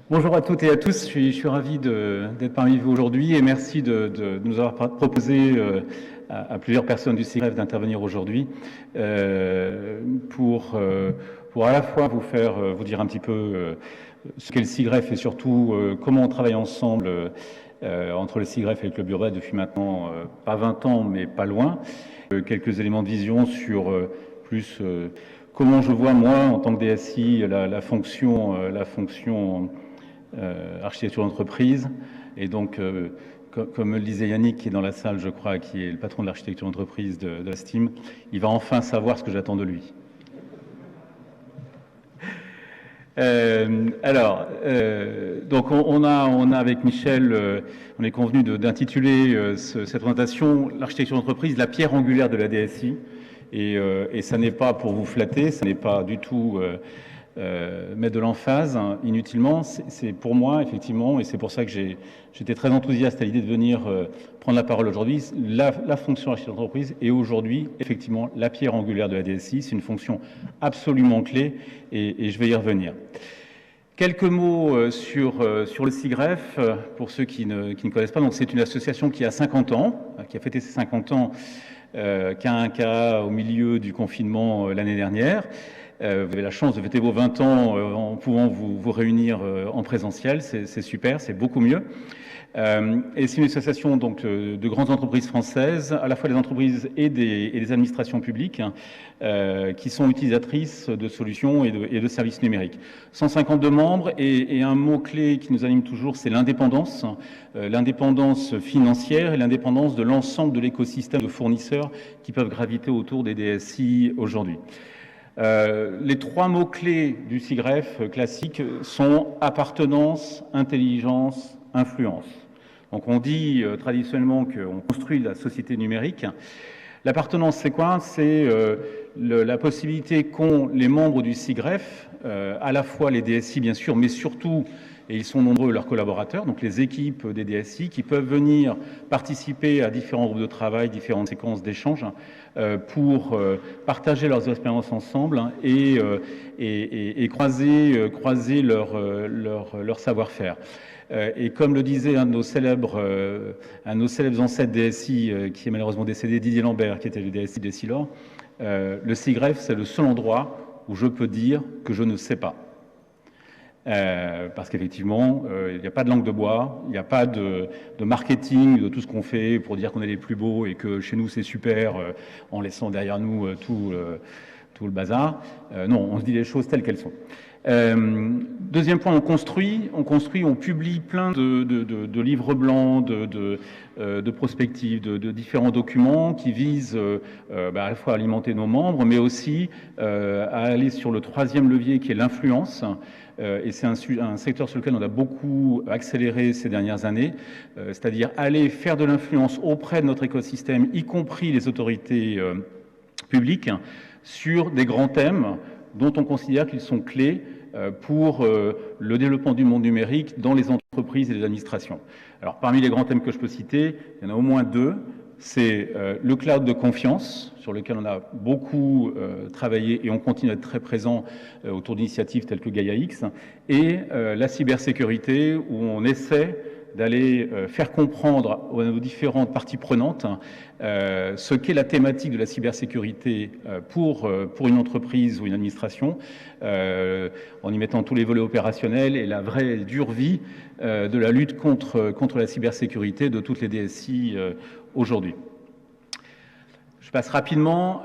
Bonjour à toutes et à tous, je suis ravi d'être parmi vous aujourd'hui et merci de nous avoir proposé à plusieurs personnes du SIGREF d'intervenir aujourd'hui pour à la fois vous dire un petit peu ce qu'est le SIGREF et surtout comment on travaille ensemble entre le SIGREF et le Club Urbain depuis maintenant pas 20 ans mais pas loin. Quelques éléments de vision sur plus comment je vois moi en tant que DSI la fonction architecture d'entreprise. Et donc, comme le disait Yannick, qui est dans la salle, je crois, qui est le patron de l'architecture d'entreprise de la STEAM, il va enfin savoir ce que j'attends de lui. Donc on a avec Michel, on est convenu d'intituler cette présentation l'architecture d'entreprise, la pierre angulaire de la DSI. Et ça n'est pas pour vous flatter, ça n'est pas du tout mettre de l'emphase inutilement. C'est pour moi, effectivement, et c'est pour ça que j'étais très enthousiaste à l'idée de venir prendre la parole aujourd'hui. La fonction architecture d'entreprise est aujourd'hui, effectivement, la pierre angulaire de la DSI. C'est une fonction absolument clé et je vais y revenir. Quelques mots sur le SIGREF, pour ceux qui ne connaissent pas. Donc, c'est une association qui a 50 ans, qui a fêté ses 50 ans, qui a un cas au milieu du confinement l'année dernière. Vous avez la chance de fêter vos 20 ans en pouvant vous réunir en présentiel, c'est super, c'est beaucoup mieux. Et c'est une association donc, de grandes entreprises françaises, à la fois des entreprises et des administrations publiques, qui sont utilisatrices de solutions et de services numériques. 152 membres et un mot-clé qui nous anime toujours, c'est l'indépendance, l'indépendance financière et l'indépendance de l'ensemble de l'écosystème de fournisseurs qui peuvent graviter autour des DSI aujourd'hui. Les trois mots-clés du SIGREF classique sont appartenance, intelligence, influence. Donc on dit traditionnellement qu'on construit la société numérique. L'appartenance, c'est quoi? C'est la possibilité qu'ont les membres du SIGREF, à la fois les DSI bien sûr, mais surtout, et ils sont nombreux, leurs collaborateurs, donc les équipes des DSI, qui peuvent venir participer à différents groupes de travail, différentes séquences d'échanges, pour partager leurs expériences ensemble et croiser leur savoir-faire. Et comme le disait un de nos célèbres ancêtres DSI, qui est malheureusement décédé, Didier Lambert, qui était le DSI d'Essilor, le SIGREF, c'est le seul endroit où je peux dire que je ne sais pas. Parce qu'effectivement, il n'y a pas de langue de bois, il n'y a pas de marketing de tout ce qu'on fait pour dire qu'on est les plus beaux et que chez nous c'est super, en laissant derrière nous tout le bazar. Non, on se dit les choses telles qu'elles sont. Deuxième point, on construit, on publie plein de livres blancs, de prospectives, de différents documents qui visent à la fois à alimenter nos membres, mais aussi à aller sur le troisième levier qui est l'influence. Et c'est un secteur sur lequel on a beaucoup accéléré ces dernières années, c'est-à-dire aller faire de l'influence auprès de notre écosystème, y compris les autorités publiques, sur des grands thèmes dont on considère qu'ils sont clés pour le développement du monde numérique dans les entreprises et les administrations. Alors parmi les grands thèmes que je peux citer, il y en a au moins deux. C'est le cloud de confiance, sur lequel on a beaucoup travaillé et on continue à être très présent autour d'initiatives telles que Gaia-X, et la cybersécurité, où on essaie d'aller faire comprendre aux différentes parties prenantes ce qu'est la thématique de la cybersécurité pour une entreprise ou une administration, en y mettant tous les volets opérationnels et la vraie dure vie de la lutte contre la cybersécurité de toutes les DSI aujourd'hui. Je passe rapidement.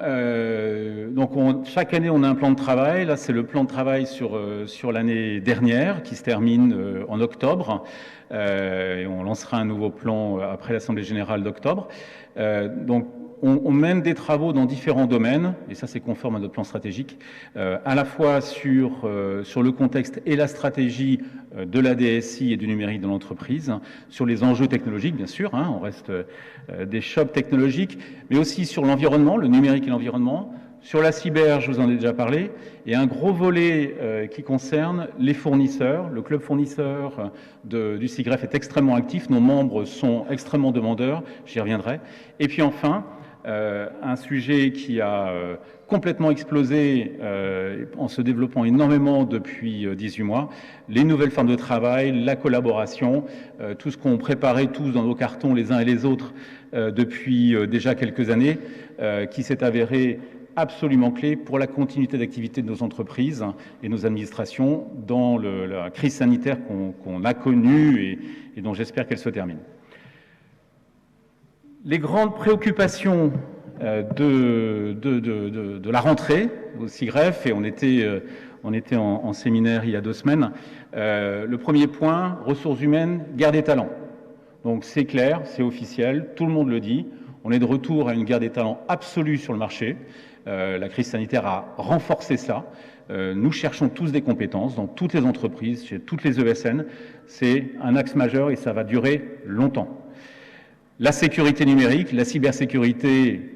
Donc chaque année, on a un plan de travail. Là, c'est le plan de travail sur l'année dernière qui se termine en octobre. Et on lancera un nouveau plan après l'Assemblée générale d'octobre. Donc, on mène des travaux dans différents domaines, et ça c'est conforme à notre plan stratégique, à la fois sur le contexte et la stratégie de la DSI et du numérique dans l'entreprise, sur les enjeux technologiques bien sûr, hein, on reste des shops technologiques, mais aussi sur l'environnement, le numérique et l'environnement, sur la cyber, je vous en ai déjà parlé, et un gros volet qui concerne les fournisseurs. Le club fournisseur du SIGREF est extrêmement actif, nos membres sont extrêmement demandeurs, j'y reviendrai. Et puis enfin, un sujet qui a complètement explosé en se développant énormément depuis 18 mois. Les nouvelles formes de travail, la collaboration, tout ce qu'on préparait tous dans nos cartons les uns et les autres depuis déjà quelques années, qui s'est avéré absolument clé pour la continuité d'activité de nos entreprises et nos administrations dans la crise sanitaire qu'on a connue et dont j'espère qu'elle se termine. Les grandes préoccupations de la rentrée au SIGREF, et on était en séminaire il y a 2 semaines, le premier point, ressources humaines, guerre des talents. Donc c'est clair, c'est officiel, tout le monde le dit, on est de retour à une guerre des talents absolue sur le marché. La crise sanitaire a renforcé ça. Nous cherchons tous des compétences dans toutes les entreprises, chez toutes les ESN. C'est un axe majeur et ça va durer longtemps. La sécurité numérique, la cybersécurité,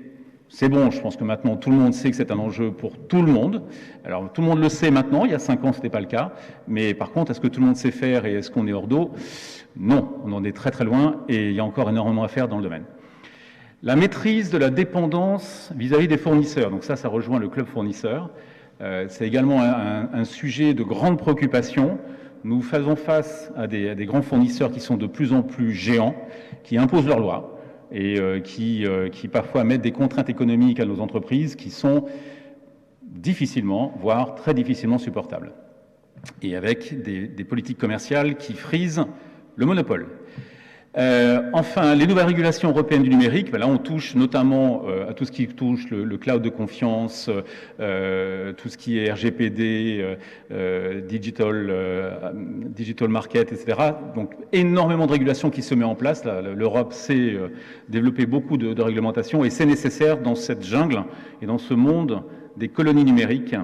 c'est bon, je pense que maintenant tout le monde sait que c'est un enjeu pour tout le monde. Alors tout le monde le sait maintenant, il y a 5 ans ce n'était pas le cas, mais par contre est-ce que tout le monde sait faire et est-ce qu'on est hors d'eau? Non, on en est très très loin et il y a encore énormément à faire dans le domaine. La maîtrise de la dépendance vis-à-vis des fournisseurs, donc ça rejoint le club fournisseur, c'est également un sujet de grande préoccupation. Nous faisons face à des grands fournisseurs qui sont de plus en plus géants, qui imposent leurs lois et qui parfois mettent des contraintes économiques à nos entreprises qui sont difficilement, voire très difficilement supportables. Et avec des politiques commerciales qui frisent le monopole. Enfin, les nouvelles régulations européennes du numérique, là on touche notamment à tout ce qui touche le cloud de confiance, tout ce qui est RGPD, digital market, etc. Donc énormément de régulations qui se met en place. L'Europe sait développer beaucoup de réglementations et c'est nécessaire dans cette jungle et dans ce monde des colonies numériques.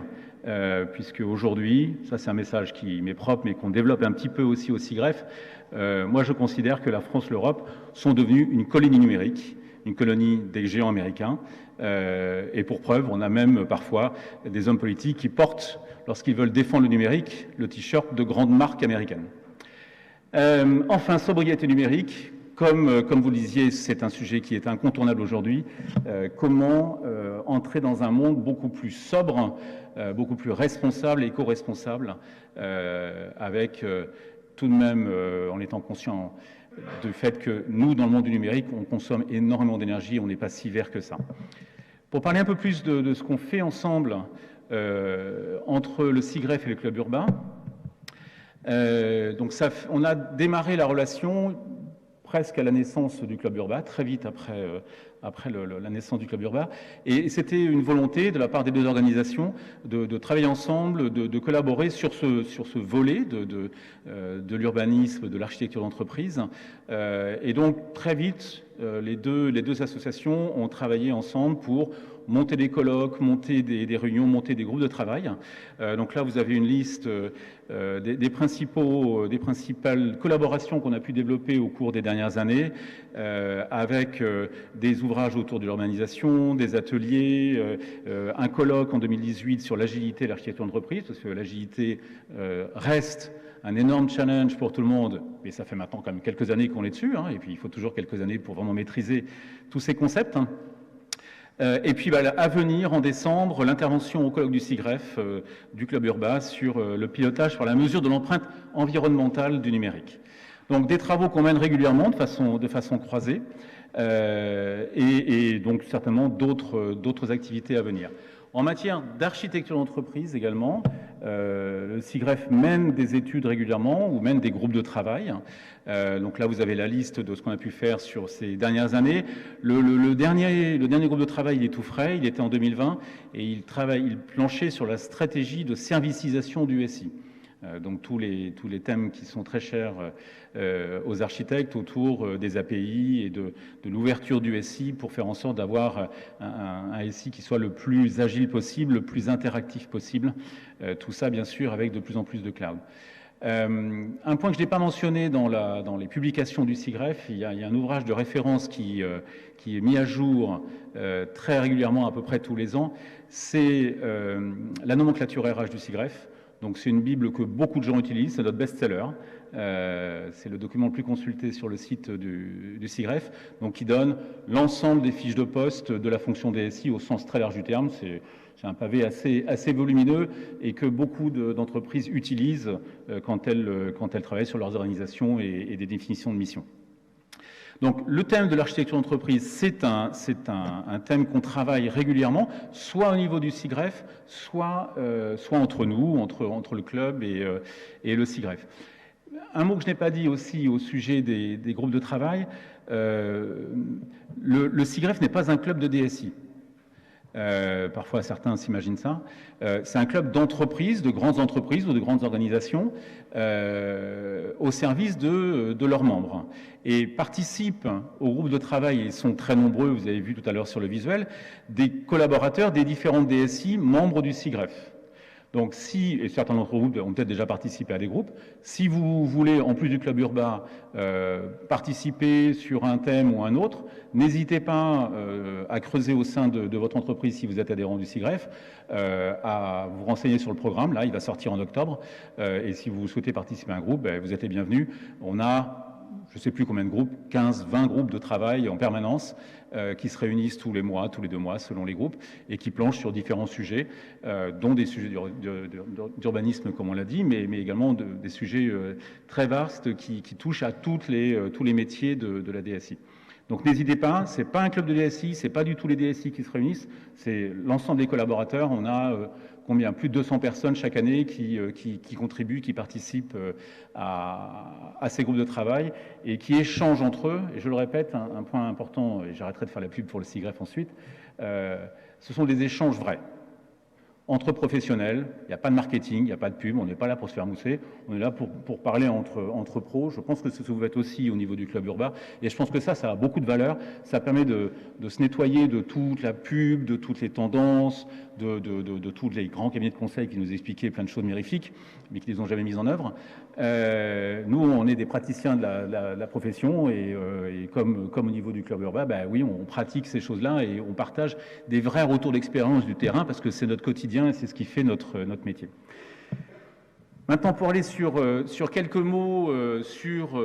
Puisque aujourd'hui, ça c'est un message qui m'est propre mais qu'on développe un petit peu aussi au SIGREF, moi je considère que la France, l'Europe sont devenus une colonie numérique, une colonie des géants américains, et pour preuve, on a même parfois des hommes politiques qui portent, lorsqu'ils veulent défendre le numérique, le t-shirt de grandes marques américaines. Enfin, sobriété numérique. Comme vous le disiez, c'est un sujet qui est incontournable aujourd'hui. Comment entrer dans un monde beaucoup plus sobre, beaucoup plus responsable et éco-responsable, avec tout de même, en étant conscient du fait que nous, dans le monde du numérique, on consomme énormément d'énergie, on n'est pas si vert que ça. Pour parler un peu plus de ce qu'on fait ensemble entre le SIGREF et le club urbain, donc on a démarré la relation presque à la naissance du club urbain, très vite après la naissance du club urbain. Et c'était une volonté de la part des 2 organisations de travailler ensemble, de collaborer sur ce volet de l'urbanisme, de l'architecture d'entreprise. Et donc très vite, les deux associations ont travaillé ensemble pour monter des colloques, monter des réunions, monter des groupes de travail. Donc là, vous avez une liste des principales collaborations qu'on a pu développer au cours des dernières années, avec des ouvrages autour de l'urbanisation, des ateliers, un colloque en 2018 sur l'agilité et l'architecture d'entreprise, parce que l'agilité reste un énorme challenge pour tout le monde, mais ça fait maintenant quand même quelques années qu'on est dessus, hein, et puis il faut toujours quelques années pour vraiment maîtriser tous ces concepts. Hein. Et puis à venir en décembre, l'intervention au colloque du SIGREF du club urbain sur le pilotage sur la mesure de l'empreinte environnementale du numérique. Donc des travaux qu'on mène régulièrement de façon croisée et donc certainement d'autres activités à venir. En matière d'architecture d'entreprise également, le SIGREF mène des études régulièrement ou mène des groupes de travail. Donc là, vous avez la liste de ce qu'on a pu faire sur ces dernières années. Le dernier groupe de travail, il est tout frais, il était en 2020 et il planchait sur la stratégie de servicisation du SI. Donc tous les thèmes qui sont très chers aux architectes autour des API et de l'ouverture du SI pour faire en sorte d'avoir un SI qui soit le plus agile possible, le plus interactif possible. Tout ça, bien sûr, avec de plus en plus de cloud. Un point que je n'ai pas mentionné dans les publications du SIGREF, il y a un ouvrage de référence qui est mis à jour très régulièrement, à peu près tous les ans. C'est la nomenclature RH du SIGREF. Donc c'est une bible que beaucoup de gens utilisent, c'est notre best-seller. c'est le document le plus consulté sur le site du SIGREF, donc qui donne l'ensemble des fiches de poste de la fonction DSI au sens très large du terme. C'est un pavé assez volumineux et que beaucoup d'entreprises utilisent quand elles travaillent sur leurs organisations et des définitions de mission. Donc le thème de l'architecture d'entreprise, c'est un thème qu'on travaille régulièrement, soit au niveau du SIGREF, soit entre nous, entre le club et le SIGREF. Un mot que je n'ai pas dit aussi au sujet des groupes de travail, le SIGREF n'est pas un club de DSI. Parfois certains s'imaginent ça. C'est un club d'entreprises, de grandes entreprises ou de grandes organisations au service de leurs membres. Et participent au groupe de travail, ils sont très nombreux, vous avez vu tout à l'heure sur le visuel, des collaborateurs des différentes DSI membres du SIGREF. Donc si, et certains d'entre vous ont peut-être déjà participé à des groupes, si vous voulez, en plus du club urbain, participer sur un thème ou un autre, n'hésitez pas à creuser au sein de votre entreprise, si vous êtes adhérent du SIGREF, à vous renseigner sur le programme. Là, il va sortir en octobre. Et si vous souhaitez participer à un groupe, vous êtes les bienvenus. On a, je ne sais plus combien de groupes, 15, 20 groupes de travail en permanence qui se réunissent tous les mois, tous les 2 mois, selon les groupes, et qui planchent sur différents sujets, dont des sujets d'urbanisme, comme on l'a dit, mais également des sujets très vastes qui touchent à tous les métiers de la DSI. Donc n'hésitez pas, ce n'est pas un club de DSI, ce n'est pas du tout les DSI qui se réunissent, c'est l'ensemble des collaborateurs. On a combien, plus de 200 personnes chaque année qui contribuent, qui participent à ces groupes de travail et qui échangent entre eux. Et je le répète, un point important, et j'arrêterai de faire la pub pour le SIGREF ensuite, ce sont des échanges vrais. Entre professionnels, il n'y a pas de marketing, il n'y a pas de pub, on n'est pas là pour se faire mousser, on est là pour parler entre pros. Je pense que ce que vous faites aussi au niveau du club urbain, et je pense que ça a beaucoup de valeur. Ça permet de se nettoyer de toute la pub, de toutes les tendances, de tous les grands cabinets de conseil qui nous expliquaient plein de choses mirifiques, mais qui ne les ont jamais mises en œuvre. Nous, on est des praticiens de la profession, et comme au niveau du club urbain, oui, on pratique ces choses-là et on partage des vrais retours d'expérience du terrain, parce que c'est notre quotidien et c'est ce qui fait notre métier. Maintenant, pour aller sur quelques mots sur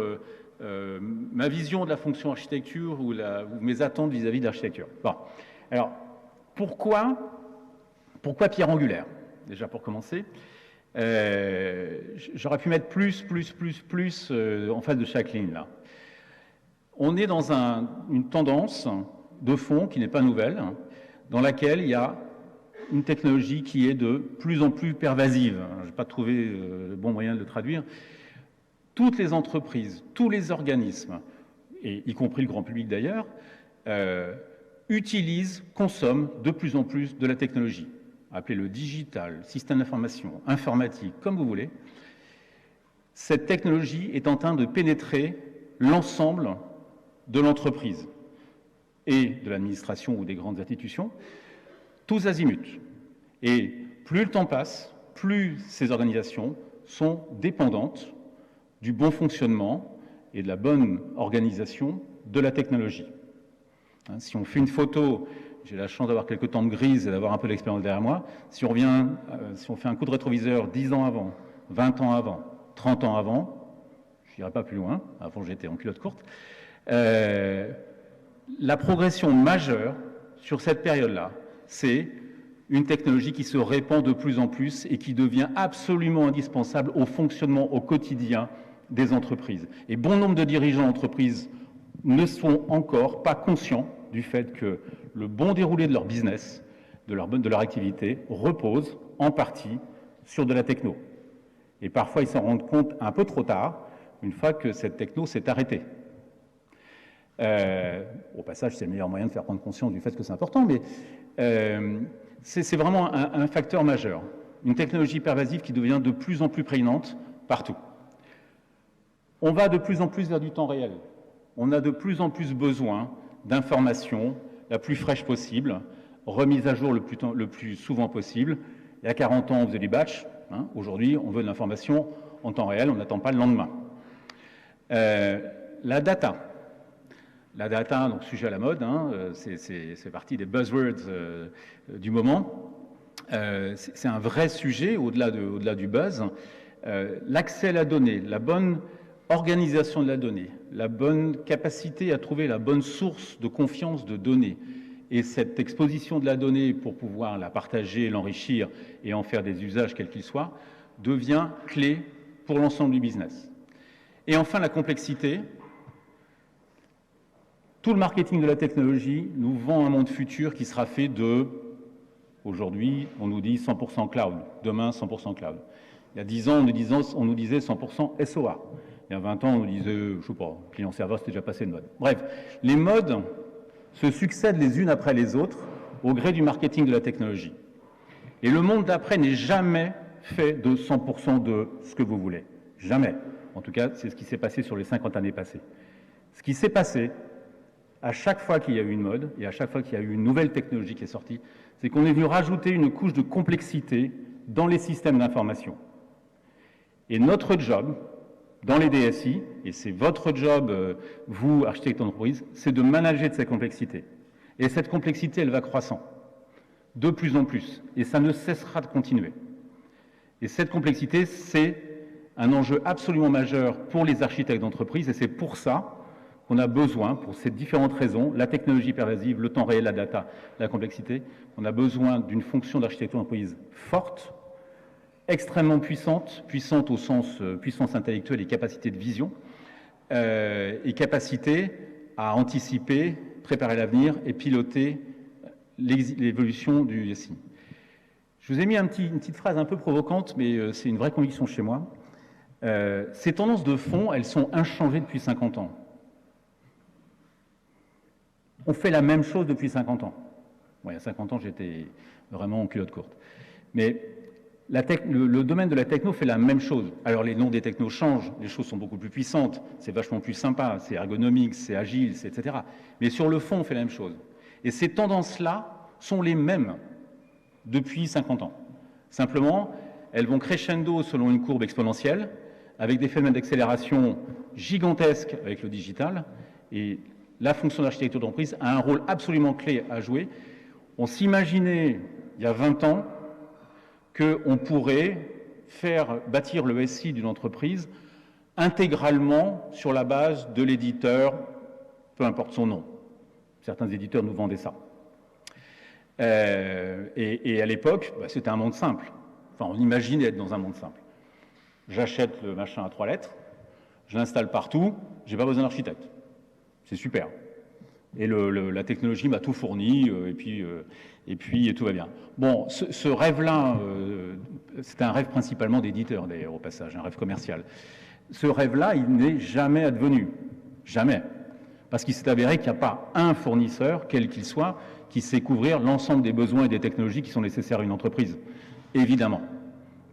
ma vision de la fonction architecture ou mes attentes vis-à-vis de l'architecture. Bon. Alors, pourquoi pierre angulaire? Déjà pour commencer. J'aurais pu mettre plus en face de chaque ligne là. On est dans une tendance de fond qui n'est pas nouvelle, dans laquelle il y a une technologie qui est de plus en plus pervasive. Je n'ai pas trouvé le bon moyen de le traduire. Toutes les entreprises, tous les organismes, et y compris le grand public d'ailleurs, utilisent, consomment de plus en plus de la technologie. Appelez-le digital, système d'information, informatique, comme vous voulez. Cette technologie est en train de pénétrer l'ensemble de l'entreprise et de l'administration ou des grandes institutions, tous azimuts. Et plus le temps passe, plus ces organisations sont dépendantes du bon fonctionnement et de la bonne organisation de la technologie. Si on fait une photo, j'ai la chance d'avoir quelques temps de grise et d'avoir un peu d'expérience derrière moi, si on fait un coup de rétroviseur 10 ans avant, 20 ans avant, 30 ans avant, je n'irai pas plus loin, avant j'étais en culotte courte, la progression majeure sur cette période-là, c'est une technologie qui se répand de plus en plus et qui devient absolument indispensable au fonctionnement au quotidien des entreprises. Et bon nombre de dirigeants d'entreprises ne sont encore pas conscients du fait que le bon déroulé de leur business, de leur activité, repose en partie sur de la techno. Et parfois, ils s'en rendent compte un peu trop tard, une fois que cette techno s'est arrêtée. Au passage, c'est le meilleur moyen de faire prendre conscience du fait que c'est important, mais c'est vraiment un facteur majeur. Une technologie pervasive qui devient de plus en plus prégnante partout. On va de plus en plus vers du temps réel. On a de plus en plus besoin d'informations la plus fraîche possible, remise à jour le plus souvent possible. Il y a 40 ans, on faisait du batch. Aujourd'hui, on veut de l'information en temps réel, on n'attend pas le lendemain. La data, donc sujet à la mode, c'est partie des buzzwords du moment. C'est un vrai sujet au-delà du buzz. l'accès à la donnée, la bonne organisation de la donnée, la bonne capacité à trouver la bonne source de confiance de données, et cette exposition de la donnée pour pouvoir la partager, l'enrichir et en faire des usages quels qu'ils soient, devient clé pour l'ensemble du business. Et enfin, la complexité. Tout le marketing de la technologie nous vend un monde futur qui sera fait de, aujourd'hui, on nous dit 100% cloud, demain 100% cloud. Il y a 10 ans, on nous disait 100% SOA. Il y a 20 ans, on nous disait, je ne sais pas, client-serveur, c'était déjà passé de mode. Bref, les modes se succèdent les unes après les autres au gré du marketing de la technologie. Et le monde d'après n'est jamais fait de 100% de ce que vous voulez. Jamais. En tout cas, c'est ce qui s'est passé sur les 50 années passées. Ce qui s'est passé, à chaque fois qu'il y a eu une mode et à chaque fois qu'il y a eu une nouvelle technologie qui est sortie, c'est qu'on est venu rajouter une couche de complexité dans les systèmes d'information. Et notre job, dans les DSI, et c'est votre job, vous, architecte d'entreprise, c'est de manager de cette complexité. Et cette complexité, elle va croissant, de plus en plus, et ça ne cessera de continuer. Et cette complexité, c'est un enjeu absolument majeur pour les architectes d'entreprise, et c'est pour ça qu'on a besoin, pour ces différentes raisons, la technologie pervasive, le temps réel, la data, la complexité, on a besoin d'une fonction d'architecture d'entreprise forte, extrêmement puissante, puissante au sens puissance intellectuelle et capacité de vision, et capacité à anticiper, préparer l'avenir et piloter l'évolution du SI. Je vous ai mis une petite phrase un peu provocante, mais c'est une vraie conviction chez moi. Ces tendances de fond, elles sont inchangées depuis 50 ans. On fait la même chose depuis 50 ans. Bon, il y a 50 ans, j'étais vraiment en culotte courte. Mais le domaine de la techno fait la même chose. Alors les noms des technos changent, les choses sont beaucoup plus puissantes, c'est vachement plus sympa, c'est ergonomique, c'est agile, etc. Mais sur le fond, on fait la même chose. Et ces tendances-là sont les mêmes depuis 50 ans. Simplement, elles vont crescendo selon une courbe exponentielle, avec des phénomènes d'accélération gigantesques avec le digital, et la fonction d'architecture d'entreprise a un rôle absolument clé à jouer. On s'imaginait, il y a 20 ans, qu'on pourrait faire bâtir le SI d'une entreprise intégralement sur la base de l'éditeur, peu importe son nom. Certains éditeurs nous vendaient ça. Et à l'époque, c'était un monde simple. Enfin, on imaginait être dans un monde simple. J'achète le machin à 3 lettres, je l'installe partout, j'ai pas besoin d'architecte. C'est super. Et la technologie m'a tout fourni, et puis tout va bien. Bon, ce rêve-là, c'est un rêve principalement d'éditeur, d'ailleurs, au passage, un rêve commercial. Ce rêve-là, il n'est jamais advenu. Jamais. Parce qu'il s'est avéré qu'il n'y a pas un fournisseur, quel qu'il soit, qui sait couvrir l'ensemble des besoins et des technologies qui sont nécessaires à une entreprise. Évidemment.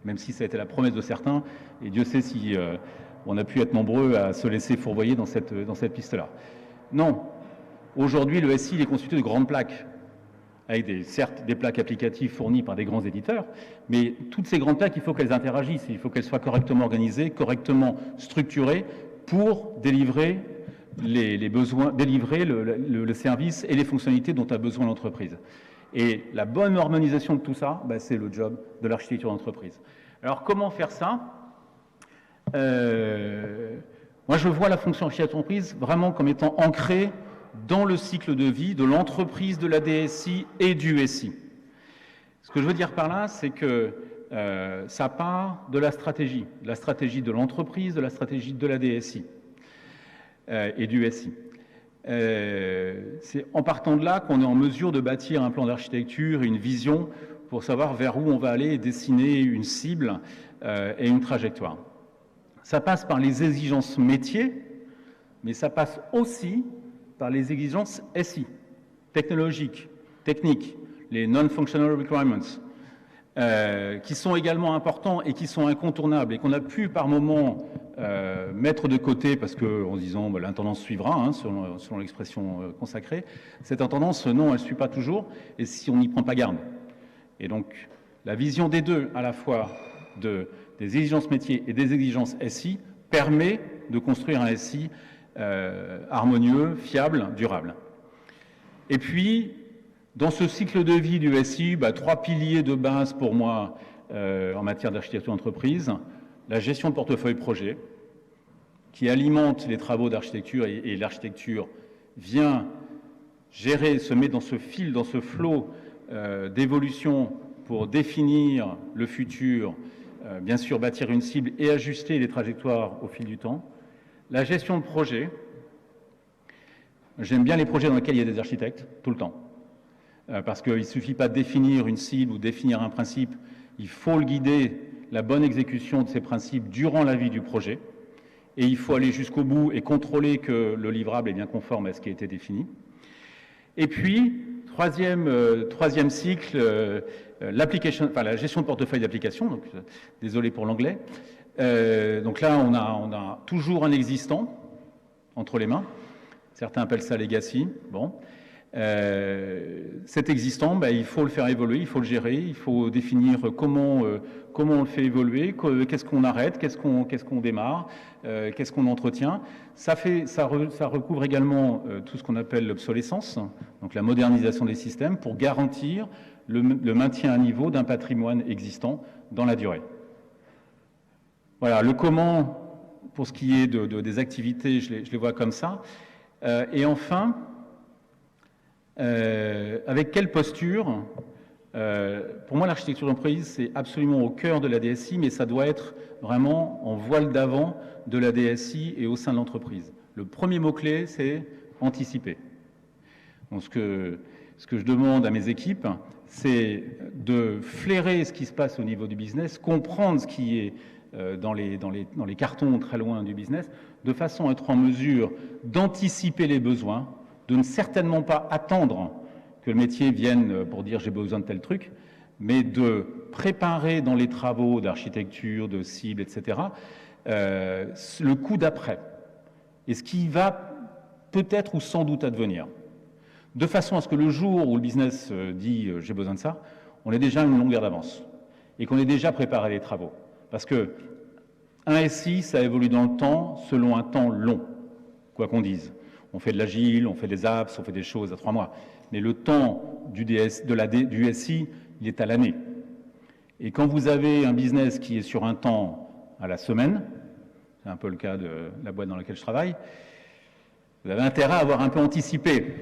Même si ça a été la promesse de certains, et Dieu sait si on a pu être nombreux à se laisser fourvoyer dans cette piste-là. Non. Aujourd'hui, le SI il est constitué de grandes plaques, avec certes des plaques applicatives fournies par des grands éditeurs, mais toutes ces grandes plaques, il faut qu'elles interagissent, il faut qu'elles soient correctement organisées, correctement structurées pour délivrer les besoins, délivrer le service et les fonctionnalités dont a besoin l'entreprise. Et la bonne harmonisation de tout ça, c'est le job de l'architecture d'entreprise. Alors comment faire ça ? Moi, je vois la fonction architecture d'entreprise vraiment comme étant ancrée dans le cycle de vie de l'entreprise, de la DSI et du SI. Ce que je veux dire par là, c'est que ça part de la stratégie de l'entreprise, de la stratégie de la DSI et du SI. C'est en partant de là qu'on est en mesure de bâtir un plan d'architecture et une vision pour savoir vers où on va aller et dessiner une cible et une trajectoire. Ça passe par les exigences métiers, mais ça passe aussi par les exigences SI, technologiques, techniques, les non-functional requirements, qui sont également importants et qui sont incontournables et qu'on a pu par moments mettre de côté parce qu'en se disant l'intendance suivra, selon l'expression consacrée. Cette intendance, non, elle ne suit pas toujours et si on n'y prend pas garde. Et donc, la vision des deux, à la fois des exigences métiers et des exigences SI, permet de construire un SI harmonieux, fiable, durable. Et puis, dans ce cycle de vie du SI, 3 piliers de base pour moi en matière d'architecture d'entreprise. la gestion de portefeuille projet, qui alimente les travaux d'architecture et l'architecture vient gérer, se met dans ce fil, dans ce flot d'évolution pour définir le futur, bien sûr bâtir une cible et ajuster les trajectoires au fil du temps. La gestion de projet, j'aime bien les projets dans lesquels il y a des architectes, tout le temps. Parce qu'il ne suffit pas de définir une cible ou définir un principe, il faut le guider, la bonne exécution de ces principes durant la vie du projet. Et il faut aller jusqu'au bout et contrôler que le livrable est bien conforme à ce qui a été défini. Et puis, troisième cycle, la gestion de portefeuille d'application. Désolé pour l'anglais. Donc là, on a toujours un existant entre les mains. Certains appellent ça legacy. Bon. Cet existant, il faut le faire évoluer, il faut le gérer, il faut définir comment on le fait évoluer, qu'est-ce qu'on arrête, qu'est-ce qu'on démarre, qu'est-ce qu'on entretient. Ça recouvre également tout ce qu'on appelle l'obsolescence, donc la modernisation des systèmes pour garantir le maintien à niveau d'un patrimoine existant dans la durée. Voilà, le comment, pour ce qui est des activités, je les vois comme ça. Et enfin, avec quelle posture pour moi, l'architecture d'entreprise, c'est absolument au cœur de la DSI, mais ça doit être vraiment en voile d'avant de la DSI et au sein de l'entreprise. Le premier mot-clé, c'est anticiper. Donc, ce que je demande à mes équipes, c'est de flairer ce qui se passe au niveau du business, comprendre ce qui est dans les cartons très loin du business, de façon à être en mesure d'anticiper les besoins, de ne certainement pas attendre que le métier vienne pour dire j'ai besoin de tel truc, mais de préparer dans les travaux d'architecture, de cible, etc., le coup d'après, et ce qui va peut-être ou sans doute advenir, de façon à ce que le jour où le business dit j'ai besoin de ça, on ait déjà une longueur d'avance, et qu'on ait déjà préparé les travaux. Parce que un SI, ça évolue dans le temps, selon un temps long, quoi qu'on dise. On fait de l'agile, on fait des apps, on fait des choses à 3 mois. Mais le temps du SI, il est à l'année. Et quand vous avez un business qui est sur un temps à la semaine, c'est un peu le cas de la boîte dans laquelle je travaille, vous avez intérêt à avoir un peu anticipé.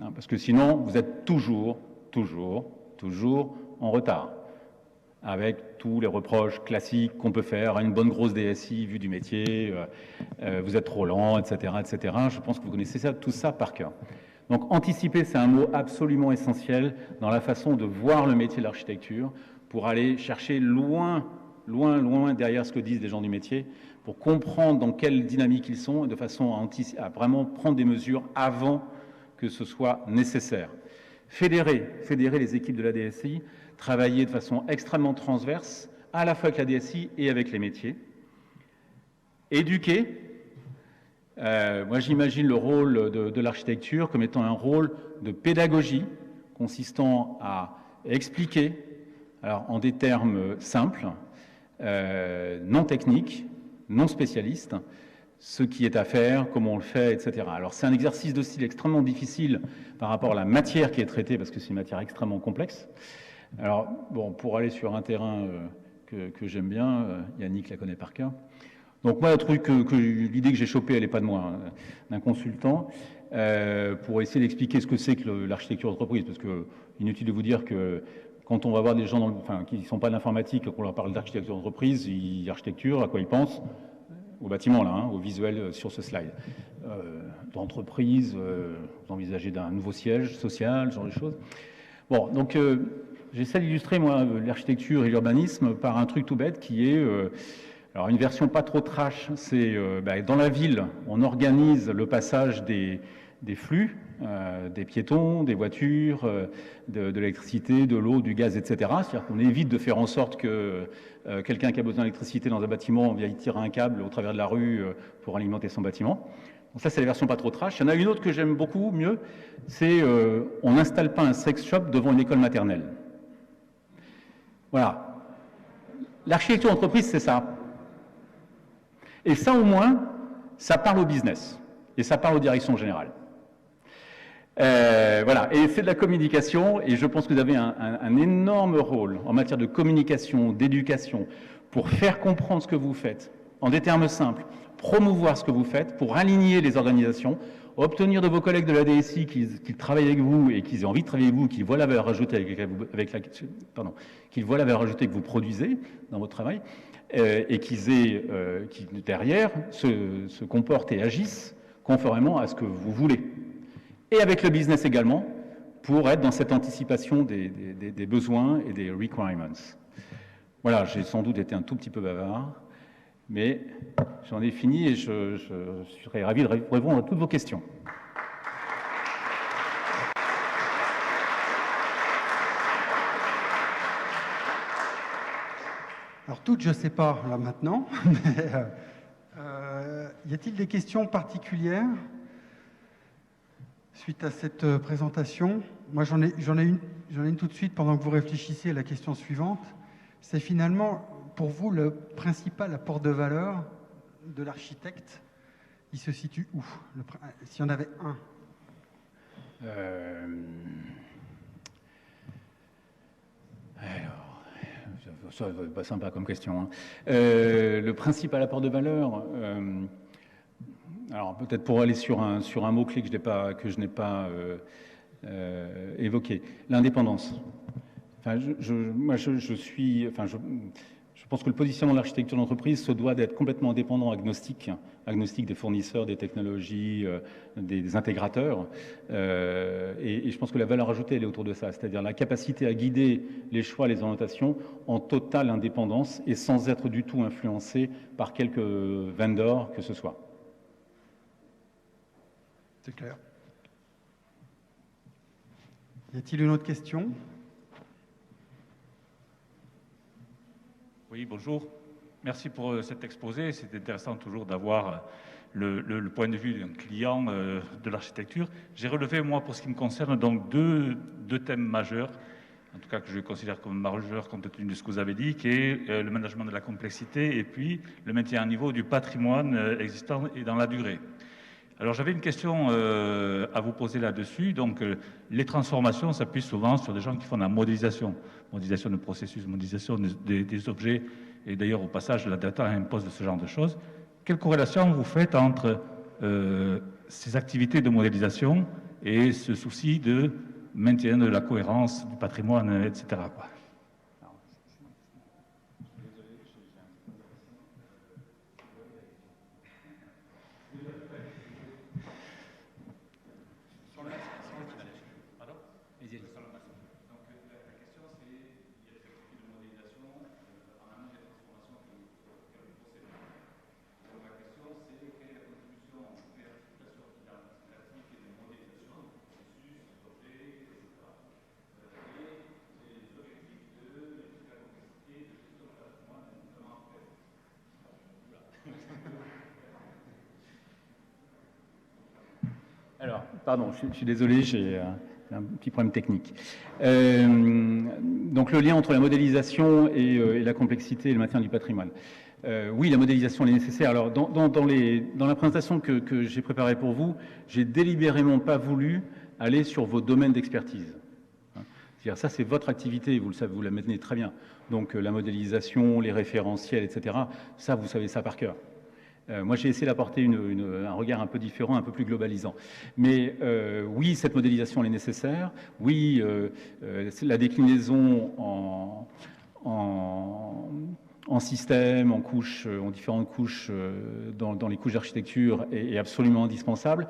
Hein, parce que sinon, vous êtes toujours en retard. Avec tous les reproches classiques qu'on peut faire à une bonne grosse DSI vue du métier, vous êtes trop lent, etc., etc. Je pense que vous connaissez tout ça par cœur. Donc anticiper, c'est un mot absolument essentiel dans la façon de voir le métier de l'architecture pour aller chercher loin derrière ce que disent les gens du métier, pour comprendre dans quelle dynamique ils sont et de façon à vraiment prendre des mesures avant que ce soit nécessaire. Fédérer les équipes de la DSI, travailler de façon extrêmement transverse, à la fois avec la DSI et avec les métiers. Éduquer. Moi, j'imagine le rôle de l'architecture comme étant un rôle de pédagogie, consistant à expliquer, alors en des termes simples, non techniques, non spécialistes, ce qui est à faire, comment on le fait, etc. Alors, c'est un exercice de style extrêmement difficile par rapport à la matière qui est traitée, parce que c'est une matière extrêmement complexe. Alors, bon, pour aller sur un terrain que j'aime bien, Yannick la connaît par cœur. Donc moi, l'idée que j'ai chopée, elle n'est pas de moi, hein, d'un consultant, pour essayer d'expliquer ce que c'est que l'architecture d'entreprise, parce que inutile de vous dire que quand on va voir des gens qui ne sont pas de l'informatique, qu'on leur parle d'architecture d'entreprise, architecture, à quoi ils pensent? Au bâtiment, là, hein, au visuel sur ce slide. D'entreprise, vous envisagez d'un nouveau siège social, ce genre de choses. Bon, donc j'essaie d'illustrer, moi, l'architecture et l'urbanisme par un truc tout bête qui est... alors, une version pas trop trash, c'est dans la ville, on organise le passage des flux, des piétons, des voitures, de l'électricité, de l'eau, du gaz, etc. C'est-à-dire qu'on évite de faire en sorte que quelqu'un qui a besoin d'électricité dans un bâtiment vienne tirer un câble au travers de la rue pour alimenter son bâtiment. Donc ça, c'est la version pas trop trash. Il y en a une autre que j'aime beaucoup, mieux, c'est on n'installe pas un sex shop devant une école maternelle. Voilà. L'architecture d'entreprise, c'est ça. Et ça, au moins, ça parle au business. Et ça parle aux directions générales. Voilà. Et c'est de la communication. Et je pense que vous avez un énorme rôle en matière de communication, d'éducation, pour faire comprendre ce que vous faites, en des termes simples, promouvoir ce que vous faites, pour aligner les organisations, obtenir de vos collègues de la DSI qu'ils travaillent avec vous et qu'ils aient envie de travailler avec vous, qu'ils voient la valeur ajoutée qu'ils voient la valeur ajoutée que vous produisez dans votre travail, et qui derrière se comportent et agissent conformément à ce que vous voulez. Et avec le business également, pour être dans cette anticipation des besoins et des requirements. Voilà, j'ai sans doute été un tout petit peu bavard, mais j'en ai fini et je serai ravi de répondre à toutes vos questions. Alors toutes, je ne sais pas là maintenant, mais y a-t-il des questions particulières suite à cette présentation? Moi, j'en ai une tout de suite pendant que vous réfléchissez à la question suivante. C'est finalement, pour vous, le principal apport de valeur de l'architecte. Il se situe où? S'il y en avait un. Alors, ça va pas sympa comme question. Hein. Le principal apport de valeur... alors peut-être pour aller sur un mot-clé que je n'ai pas évoqué, l'indépendance. Enfin, je pense que le positionnement de l'architecture d'entreprise se doit d'être complètement indépendant, agnostique des fournisseurs, des technologies, des intégrateurs. Et je pense que la valeur ajoutée, elle est autour de ça, c'est-à-dire la capacité à guider les choix, les orientations en totale indépendance et sans être du tout influencé par quelques vendors que ce soit. C'est clair. Y a-t-il une autre question? Oui, bonjour. Merci pour cet exposé. C'est intéressant toujours d'avoir le point de vue d'un client de l'architecture. J'ai relevé, moi, pour ce qui me concerne, donc deux thèmes majeurs, en tout cas que je considère comme majeurs compte tenu de ce que vous avez dit, qui est le management de la complexité et puis le maintien à niveau du patrimoine existant et dans la durée. Alors j'avais une question à vous poser là-dessus. Donc les transformations s'appuient souvent sur des gens qui font de la modélisation de processus, modélisation des objets. Et d'ailleurs au passage la data impose ce genre de choses. Quelle corrélation vous faites entre ces activités de modélisation et ce souci de maintien de la cohérence du patrimoine, etc. quoi. Alors, pardon, je suis désolé, j'ai un petit problème technique. Donc le lien entre la modélisation et la complexité et le maintien du patrimoine. Oui, la modélisation est nécessaire. Alors, dans la présentation que j'ai préparée pour vous, j'ai délibérément pas voulu aller sur vos domaines d'expertise. C'est-à-dire, ça, c'est votre activité, vous le savez, vous la maintenez très bien. Donc, la modélisation, les référentiels, etc., ça, vous savez ça par cœur. Moi, j'ai essayé d'apporter un regard un peu différent, un peu plus globalisant. Mais oui, cette modélisation elle est nécessaire. Oui, la déclinaison en système, en couches, en différentes couches, dans les couches d'architecture est absolument indispensable.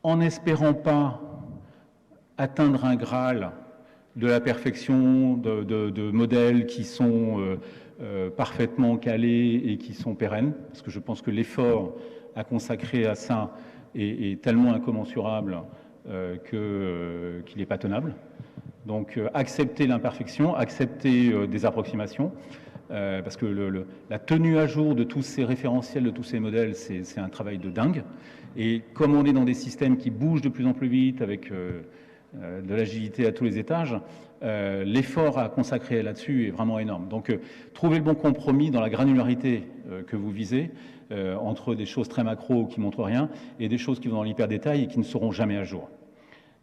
En n'espérant pas atteindre un Graal de la perfection, de modèles qui sont parfaitement calés et qui sont pérennes, parce que je pense que l'effort à consacrer à ça est tellement incommensurable qu'il n'est pas tenable. Donc accepter l'imperfection, accepter des approximations, parce que la tenue à jour de tous ces référentiels, de tous ces modèles, c'est un travail de dingue. Et comme on est dans des systèmes qui bougent de plus en plus vite, avec de l'agilité à tous les étages, l'effort à consacrer là-dessus est vraiment énorme. Donc, trouver le bon compromis dans la granularité que vous visez, entre des choses très macro qui ne montrent rien et des choses qui vont dans l'hyper-détail et qui ne seront jamais à jour.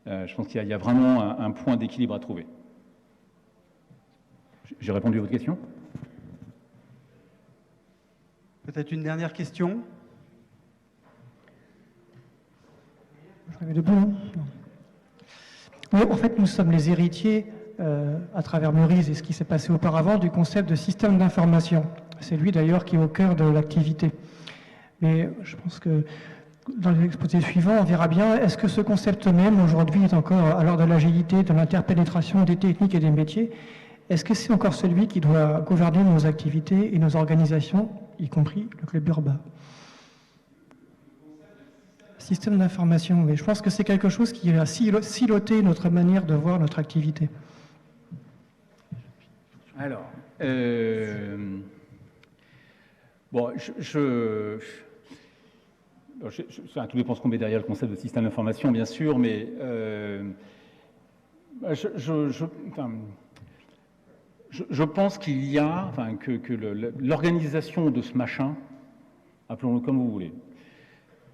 Je pense qu'il y a vraiment un point d'équilibre à trouver. J'ai répondu à votre question ? Peut-être une dernière question? Je l'avais debout, non? Oui, en fait, nous sommes les héritiers, à travers Meurice et ce qui s'est passé auparavant, du concept de système d'information. C'est lui d'ailleurs qui est au cœur de l'activité. Mais je pense que dans l'exposé suivant, on verra bien, est-ce que ce concept même, aujourd'hui, est encore à l'heure de l'agilité, de l'interpénétration des techniques et des métiers? Est-ce que c'est encore celui qui doit gouverner nos activités et nos organisations, y compris le club urbain? Système d'information, mais je pense que c'est quelque chose qui a siloté notre manière de voir notre activité. Alors, bon, tout dépend ce qu'on met derrière le concept de système d'information, bien sûr, mais je pense qu'il y a, que l'organisation de ce machin, appelons-le comme vous voulez,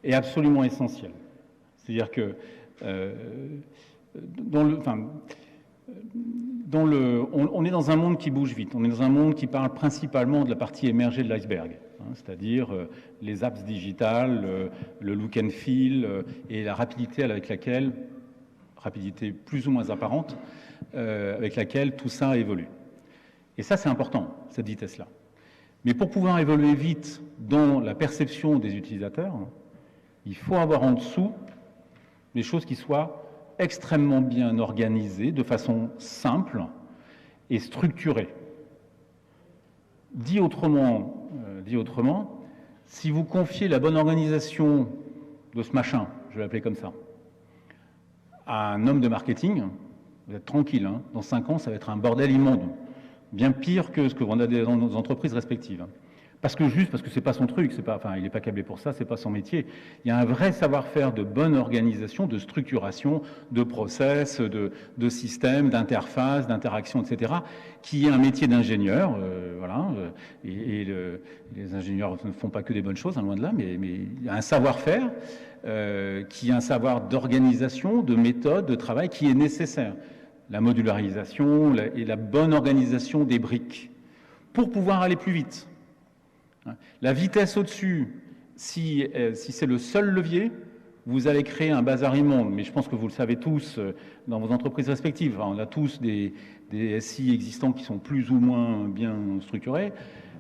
est absolument essentielle. C'est-à-dire que on est dans un monde qui bouge vite, on est dans un monde qui parle principalement de la partie émergée de l'iceberg, c'est-à-dire les apps digitales, le look and feel et la rapidité avec laquelle, rapidité plus ou moins apparente, avec laquelle tout ça évolue. Et ça, c'est important, cette vitesse-là. Mais pour pouvoir évoluer vite dans la perception des utilisateurs, il faut avoir en dessous des choses qui soient extrêmement bien organisées, de façon simple et structurée. Dit autrement, si vous confiez la bonne organisation de ce machin, je vais l'appeler comme ça, à un homme de marketing, vous êtes tranquille, hein, dans 5 ans, ça va être un bordel immonde, bien pire que ce qu'on a dans nos entreprises respectives. Parce que c'est pas son truc, il n'est pas câblé pour ça, c'est pas son métier. Il y a un vrai savoir-faire de bonne organisation, de structuration, de process, de système, d'interface, d'interaction, etc., qui est un métier d'ingénieur, voilà. Les ingénieurs ne font pas que des bonnes choses, hein, loin de là, mais il y a un savoir-faire qui est un savoir d'organisation, de méthode, de travail qui est nécessaire. La modularisation et la bonne organisation des briques pour pouvoir aller plus vite. La vitesse au-dessus, si c'est le seul levier, vous allez créer un bazar immonde. Mais je pense que vous le savez tous dans vos entreprises respectives. On a tous des SI existants qui sont plus ou moins bien structurés.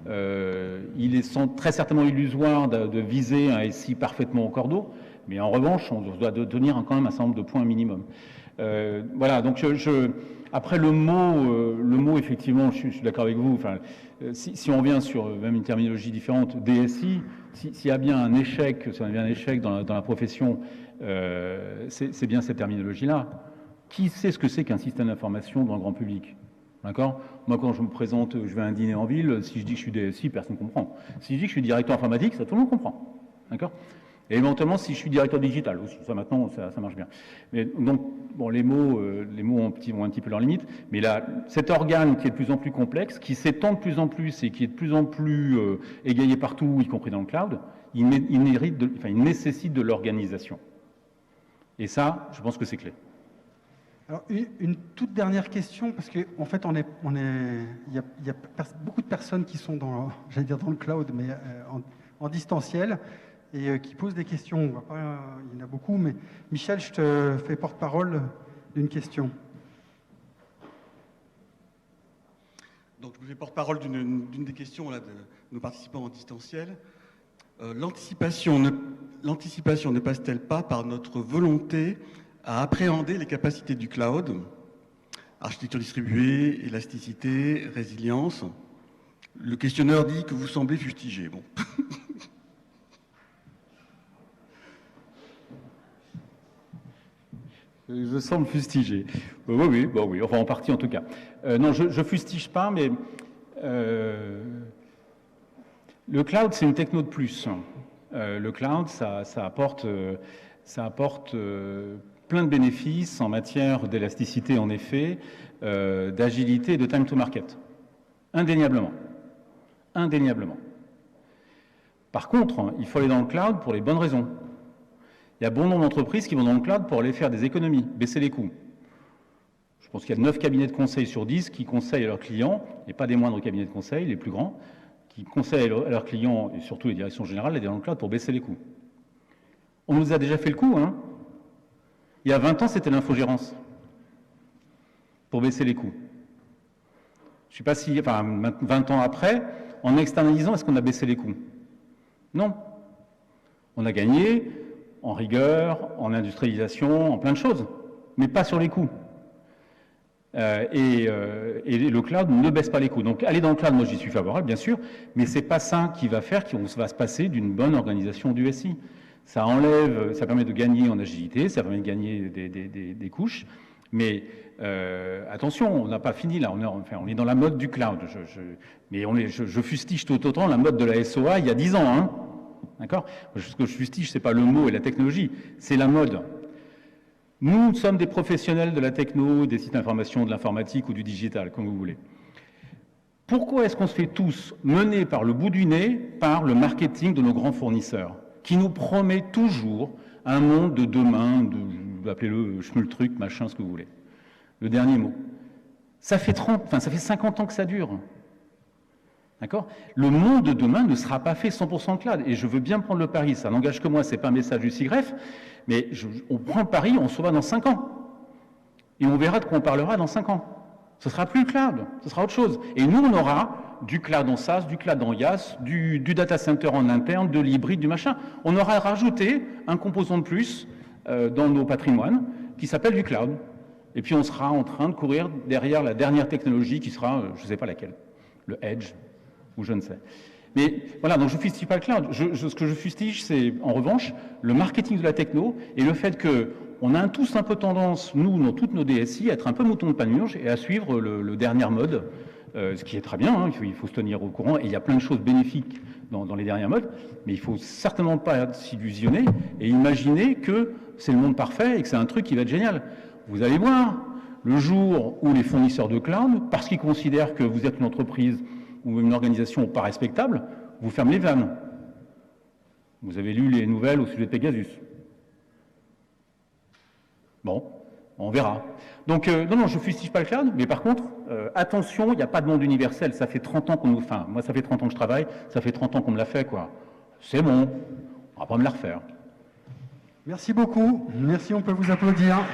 Il est très certainement illusoire de viser un SI parfaitement au cordeau. Mais en revanche, on doit tenir quand même un certain nombre de points minimum. Voilà, donc après le mot effectivement, je suis d'accord avec vous. Enfin, si on revient sur même une terminologie différente, DSI, s'il y a bien un échec, dans la profession, c'est bien cette terminologie-là. Qui sait ce que c'est qu'un système d'information dans le grand public? D'accord? Moi, quand je me présente, je vais à un dîner en ville, si je dis que je suis DSI, personne ne comprend. Si je dis que je suis directeur informatique, ça tout le monde comprend. D'accord? Et éventuellement, si je suis directeur digital aussi, ça maintenant, ça marche bien. Mais donc, bon, les mots ont un petit peu leurs limites, mais là, cet organe qui est de plus en plus complexe, qui s'étend de plus en plus et qui est de plus en plus égayé partout, y compris dans le cloud, il nécessite de l'organisation. Et ça, je pense que c'est clé. Alors, une toute dernière question, parce qu'en fait, il y a beaucoup de personnes qui sont dans le cloud, mais en distanciel, et qui posent des questions. Il y en a beaucoup, mais Michel, je te fais porte-parole d'une question. Donc, je vous fais porte-parole d'une des questions là, de nos participants en distanciel. L'anticipation ne passe-t-elle pas par notre volonté à appréhender les capacités du cloud, architecture distribuée, élasticité, résilience? Le questionneur dit que vous semblez fustigé. Bon. Je semble fustigé. Oui, enfin en partie en tout cas. Non, je fustige pas, mais le cloud, c'est une techno de plus. Le cloud, ça apporte plein de bénéfices en matière d'élasticité, en effet, d'agilité et de time to market. Indéniablement. Par contre, il faut aller dans le cloud pour les bonnes raisons. Il y a bon nombre d'entreprises qui vont dans le cloud pour aller faire des économies, baisser les coûts. Je pense qu'il y a 9 cabinets de conseil sur 10 qui conseillent à leurs clients, et pas des moindres cabinets de conseil, les plus grands, qui conseillent à leurs clients, et surtout les directions générales, d'aller dans le cloud pour baisser les coûts. On nous a déjà fait le coup, hein. Il y a 20 ans, c'était l'infogérance pour baisser les coûts. Je ne sais pas si, enfin, 20 ans après, en externalisant, est-ce qu'on a baissé les coûts? Non. On a gagné en rigueur, en industrialisation, en plein de choses, mais pas sur les coûts. Et le cloud ne baisse pas les coûts. Donc aller dans le cloud, moi j'y suis favorable, bien sûr, mais ce n'est pas ça qui va faire qu'on va se passer d'une bonne organisation du SI. Ça enlève, ça permet de gagner en agilité, ça permet de gagner des couches, mais attention, on n'a pas fini là, on est dans la mode du cloud. Mais je fustige tout autant la mode de la SOA il y a 10 ans. Hein. D'accord ? Ce que je fustige, ce n'est pas le mot et la technologie, c'est la mode. Nous sommes des professionnels de la techno, des sites d'information, de l'informatique ou du digital, comme vous voulez. Pourquoi est-ce qu'on se fait tous mener par le bout du nez par le marketing de nos grands fournisseurs, qui nous promet toujours un monde de demain, appelez-le schmultruc, machin, ce que vous voulez. Le dernier mot. Ça fait 50 ans que ça dure. D'accord ? Le monde de demain ne sera pas fait 100% cloud. Et je veux bien prendre le pari, ça n'engage que moi, ce n'est pas un message du SIGREF, mais on prend le pari, on se voit dans 5 ans. Et on verra de quoi on parlera dans 5 ans. Ce ne sera plus le cloud, ce sera autre chose. Et nous, on aura du cloud en SaaS, du cloud en IaaS, du data center en interne, de l'hybride, du machin. On aura rajouté un composant de plus dans nos patrimoines qui s'appelle du cloud. Et puis on sera en train de courir derrière la dernière technologie qui sera, je ne sais pas laquelle, le Edge, ou je ne sais. Mais voilà, donc je ne fustige pas le cloud. Ce que je fustige, c'est en revanche le marketing de la techno et le fait qu'on a tous un peu tendance, nous, dans toutes nos DSI, à être un peu mouton de panurge et à suivre le dernier mode, ce qui est très bien, hein, il faut se tenir au courant, et il y a plein de choses bénéfiques dans les derniers modes, mais il ne faut certainement pas s'illusionner et imaginer que c'est le monde parfait et que c'est un truc qui va être génial. Vous allez voir, le jour où les fournisseurs de cloud, parce qu'ils considèrent que vous êtes une entreprise ou une organisation pas respectable, vous fermez les vannes. Vous avez lu les nouvelles au sujet de Pegasus. Bon, on verra. Donc, non, je ne fustige pas le cloud, mais par contre, attention, il n'y a pas de monde universel. Ça fait 30 ans qu'on nous... Enfin, moi, ça fait 30 ans que je travaille, ça fait 30 ans qu'on me l'a fait, quoi. C'est bon, on va pas me la refaire. Merci beaucoup. Merci, on peut vous applaudir.